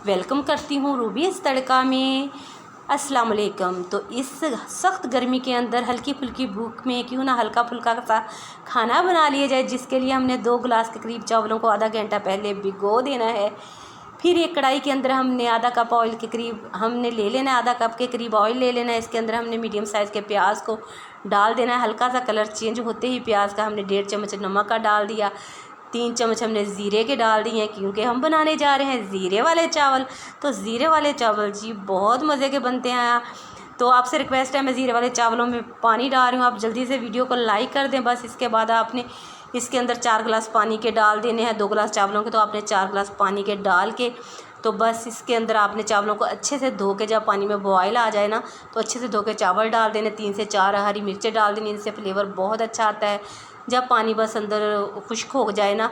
Welcome करती हूँ rubies तड़का में। अस्सलाम वालेकुम। तो इस सख्त गर्मी के अंदर हल्की फुल्की भूख में क्यों ना हल्का फुल्का सा खाना बना लिया जाए, जिसके लिए हमने 2 गिलास के करीब चावलों को आधा घंटा पहले भिगो देना है। फिर एक कढ़ाई के अंदर हमने आधा कप ऑयल के करीब हमने ले लेना है, आधा कप के करीब ऑयल ले लेना है। इसके अंदर हमने मीडियम साइज़ के प्याज को डाल देना है। हल्का सा कलर चेंज होते ही प्याज का हमने 1.5 चम्मच नमक का डाल दिया। 3 चम्मच हमने ज़ीरे के डाल दिए हैं, क्योंकि हम बनाने जा रहे हैं ज़ीरे वाले चावल। तो ज़ीरे वाले चावल जी बहुत मज़े के बनते हैं। तो आपसे रिक्वेस्ट है, मैं ज़ीरे वाले चावलों में पानी डाल रही हूँ, आप जल्दी से वीडियो को लाइक कर दें। बस इसके बाद आपने इसके अंदर 4 गिलास पानी के डाल देने हैं। 2 गिलास चावलों के तो आपने 4 गिलास पानी के डाल के तो बस इसके अंदर आपने चावलों को अच्छे से धो के, जब पानी में बॉयल आ जाए ना तो अच्छे से धो के चावल डाल देने। 3 से 4 हरी मिर्चें डाल देनी, इनसे फ्लेवर बहुत अच्छा आता है। जब पानी बस अंदर खुश्क हो जाए ना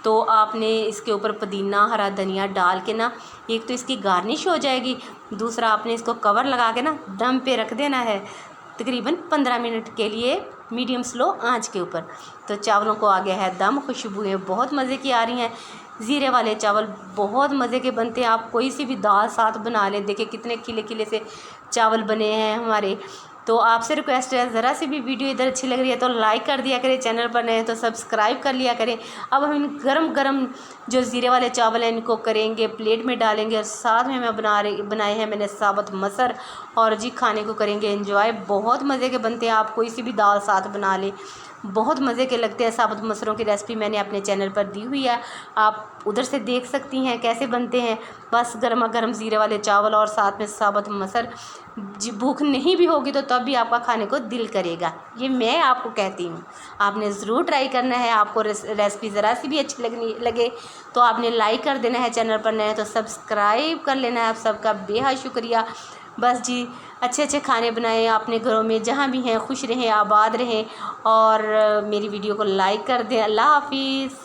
तो आपने इसके ऊपर पुदीना हरा धनिया डाल के ना, एक तो इसकी गार्निश हो जाएगी, दूसरा आपने इसको कवर लगा के ना दम पे रख देना है तकरीबन 15 मिनट के लिए मीडियम स्लो आंच के ऊपर। तो चावलों को आ गया है दम, खुशबुएं बहुत मज़े की आ रही हैं। ज़ीरे वाले चावल बहुत मज़े के बनते हैं, आप कोई सी भी दाल साथ बना लें। देखिए कितने खिले खिले से चावल बने हैं हमारे। तो आपसे रिक्वेस्ट है, ज़रा सी भी वीडियो इधर अच्छी लग रही है तो लाइक कर दिया करें, चैनल पर नए हैं तो सब्सक्राइब कर लिया करें। अब हम गरम गरम जो ज़ीरे वाले चावल हैं इनको करेंगे, प्लेट में डालेंगे और साथ में मैं बनाए हैं मैंने साबुत मसर, और जी खाने को करेंगे एंजॉय। बहुत मज़े के बनते हैं, आप कोई सी भी दाल साथ बना लें, बहुत मज़े के लगते हैं। साबुत मसरों की रेसिपी मैंने अपने चैनल पर दी हुई है, आप उधर से देख सकती हैं कैसे बनते हैं। बस गर्मा गर्म ज़ीरे वाले चावल और साथ में साबुत मसर, जी भूख नहीं भी होगी तो तब भी आपका खाने को दिल करेगा, ये मैं आपको कहती हूँ। आपने ज़रूर ट्राई करना है। आपको रेसिपी ज़रा सी भी अच्छी लगे तो आपने लाइक कर देना है, चैनल पर नए हैं तो सब्सक्राइब कर लेना है। आप सबका बेहद शुक्रिया। बस जी अच्छे अच्छे खाने बनाएं अपने घरों में, जहाँ भी हैं खुश रहें, आबाद रहें और मेरी वीडियो को लाइक कर दें। अल्लाह हाफिज़।